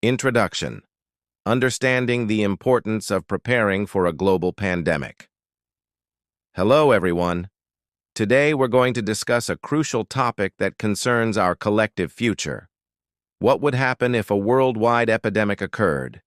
Introduction: Understanding the importance of preparing for a global pandemic. Hello, everyone. Today, we're going to discuss a crucial topic that concerns our collective future. What would happen if a worldwide epidemic occurred?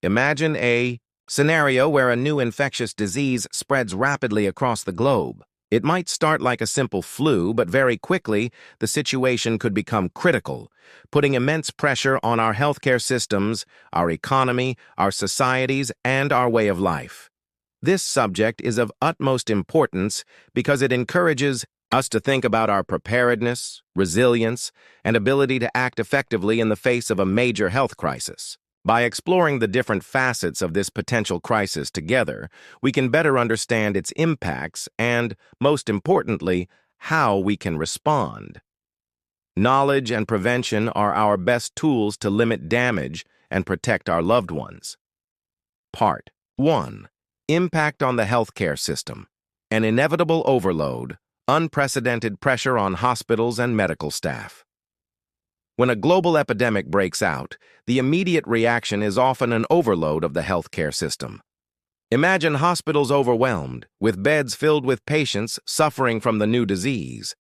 Imagine a scenario where a new infectious disease spreads rapidly across the globe. It might start like a simple flu, but very quickly, the situation could become critical, putting immense pressure on our healthcare systems, our economy, our societies, and our way of life. This subject is of utmost importance because it encourages us to think about our preparedness, resilience, and ability to act effectively in the face of a major health crisis. By exploring the different facets of this potential crisis together, we can better understand its impacts and, most importantly, how we can respond. Knowledge and prevention are our best tools to limit damage and protect our loved ones. Part 1. Impact on the healthcare system. An inevitable overload, unprecedented pressure on hospitals and medical staff. When a global epidemic breaks out, the immediate reaction is often an overload of the healthcare system. Imagine hospitals overwhelmed, with beds filled with patients suffering from the new disease.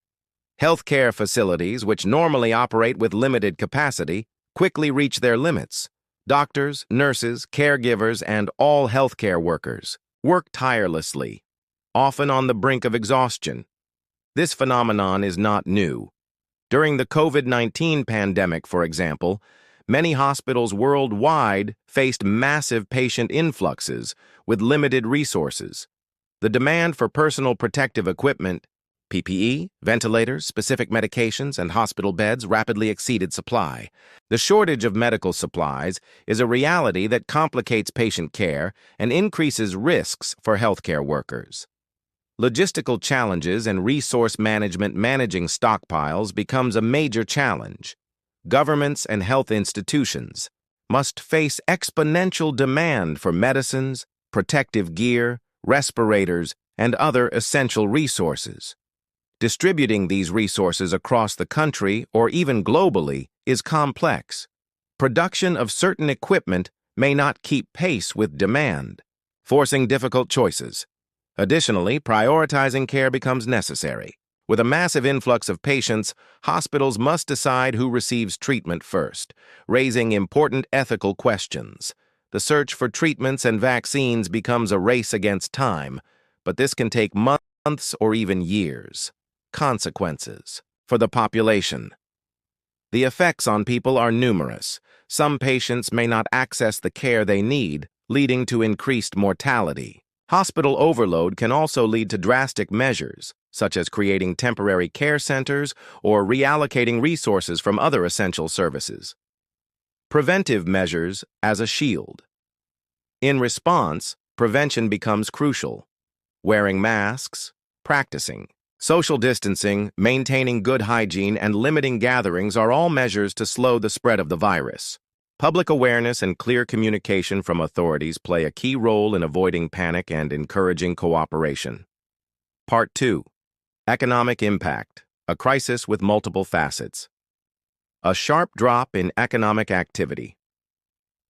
Healthcare facilities, which normally operate with limited capacity, quickly reach their limits. Doctors, nurses, caregivers, and all healthcare workers work tirelessly, often on the brink of exhaustion. This phenomenon is not new. During the COVID-19 pandemic, for example, many hospitals worldwide faced massive patient influxes with limited resources. The demand for personal protective equipment, PPE, ventilators, specific medications, and hospital beds rapidly exceeded supply. The shortage of medical supplies is a reality that complicates patient care and increases risks for healthcare workers. Logistical challenges and resource management managing stockpiles becomes a major challenge. Governments and health institutions must face exponential demand for medicines, protective gear, respirators, and other essential resources. Distributing these resources across the country or even globally is complex. Production of certain equipment may not keep pace with demand, forcing difficult choices. Additionally, prioritizing care becomes necessary. With a massive influx of patients, hospitals must decide who receives treatment first, raising important ethical questions. The search for treatments and vaccines becomes a race against time, but this can take months or even years. Consequences for the population. The effects on people are numerous. Some patients may not access the care they need, leading to increased mortality. Hospital overload can also lead to drastic measures, such as creating temporary care centers or reallocating resources from other essential services. Preventive measures as a shield. In response, prevention becomes crucial. Wearing masks, practicing social distancing, maintaining good hygiene, and limiting gatherings are all measures to slow the spread of the virus. Public awareness and clear communication from authorities play a key role in avoiding panic and encouraging cooperation. Part 2. Economic impact, a crisis with multiple facets. A sharp drop in economic activity.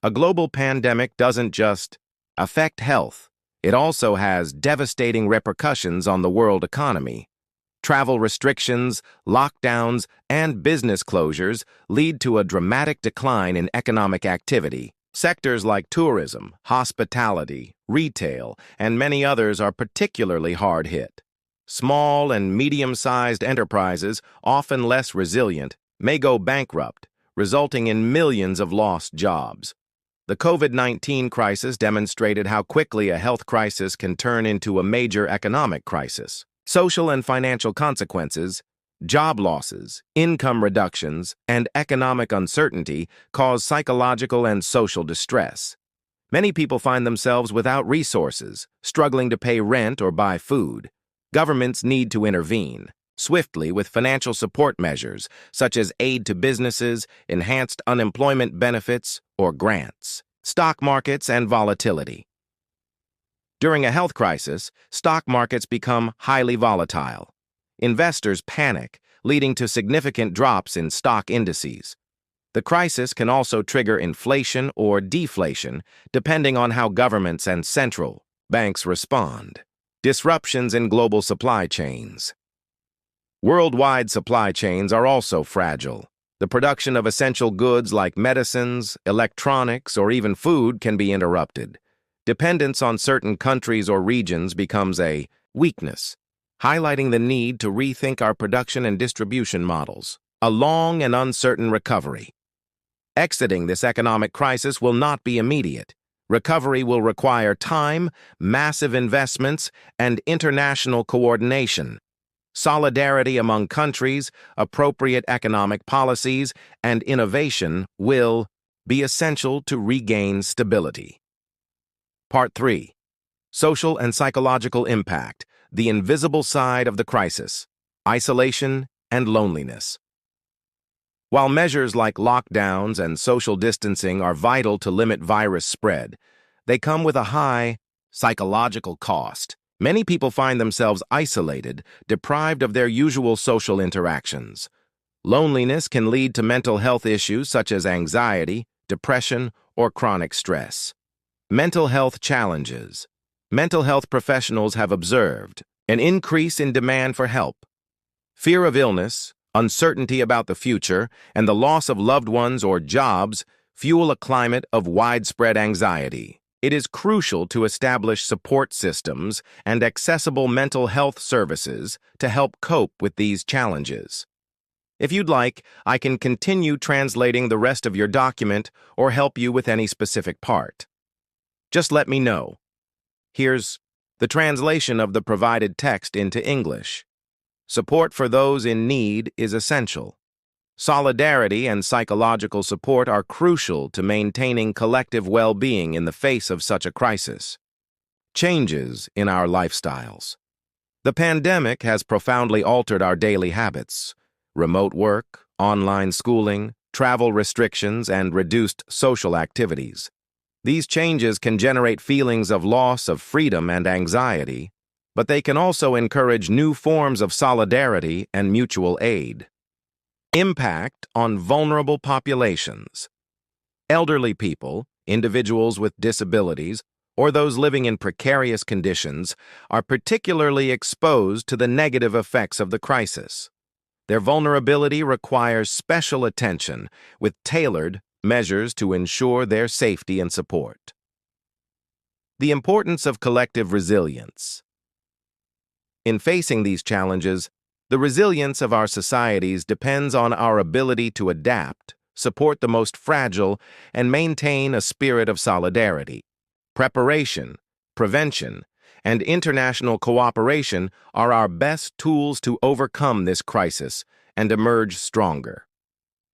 A global pandemic doesn't just affect health, it also has devastating repercussions on the world economy. Travel restrictions, lockdowns, and business closures lead to a dramatic decline in economic activity. Sectors like tourism, hospitality, retail, and many others are particularly hard hit. Small and medium-sized enterprises, often less resilient, may go bankrupt, resulting in millions of lost jobs. The COVID-19 crisis demonstrated how quickly a health crisis can turn into a major economic crisis. Social and financial consequences, job losses, income reductions, and economic uncertainty cause psychological and social distress. Many people find themselves without resources, struggling to pay rent or buy food. Governments need to intervene swiftly with financial support measures, such as aid to businesses, enhanced unemployment benefits, or grants. Stock markets and volatility. During a health crisis, stock markets become highly volatile. Investors panic, leading to significant drops in stock indices. The crisis can also trigger inflation or deflation, depending on how governments and central banks respond. Disruptions in global supply chains. Worldwide supply chains are also fragile. The production of essential goods like medicines, electronics, or even food can be interrupted. Dependence on certain countries or regions becomes a weakness, highlighting the need to rethink our production and distribution models. A long and uncertain recovery. Exiting this economic crisis will not be immediate. Recovery will require time, massive investments, and international coordination. Solidarity among countries, appropriate economic policies, and innovation will be essential to regain stability. Part 3. Social and psychological impact, the invisible side of the crisis, isolation and loneliness. While measures like lockdowns and social distancing are vital to limit virus spread, they come with a high psychological cost. Many people find themselves isolated, deprived of their usual social interactions. Loneliness can lead to mental health issues such as anxiety, depression, or chronic stress. Mental health challenges. Mental health professionals have observed an increase in demand for help. Fear of illness, uncertainty about the future, and the loss of loved ones or jobs fuel a climate of widespread anxiety. It is crucial to establish support systems and accessible mental health services to help cope with these challenges. If you'd like, I can continue translating the rest of your document or help you with any specific part. Just let me know. Here's the translation of the provided text into English. Support for those in need is essential. Solidarity and psychological support are crucial to maintaining collective well-being in the face of such a crisis. Changes in our lifestyles. The pandemic has profoundly altered our daily habits. Remote work, online schooling, travel restrictions, and reduced social activities. These changes can generate feelings of loss of freedom and anxiety, but they can also encourage new forms of solidarity and mutual aid. Impact on vulnerable populations. Elderly people, individuals with disabilities, or those living in precarious conditions are particularly exposed to the negative effects of the crisis. Their vulnerability requires special attention with tailored measures to ensure their safety and support. The importance of collective resilience. In facing these challenges, the resilience of our societies depends on our ability to adapt, support the most fragile, and maintain a spirit of solidarity. Preparation, prevention, and international cooperation are our best tools to overcome this crisis and emerge stronger.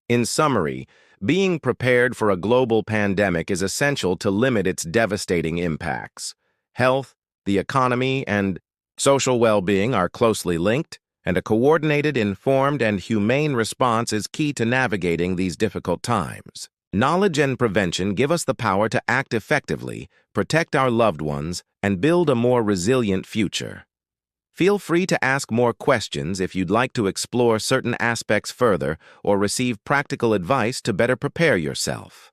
In summary, being prepared for a global pandemic is essential to limit its devastating impacts. Health, the economy, and social well-being are closely linked, and a coordinated, informed, and humane response is key to navigating these difficult times. Knowledge and prevention give us the power to act effectively, protect our loved ones, and build a more resilient future. Feel free to ask more questions if you'd like to explore certain aspects further or receive practical advice to better prepare yourself.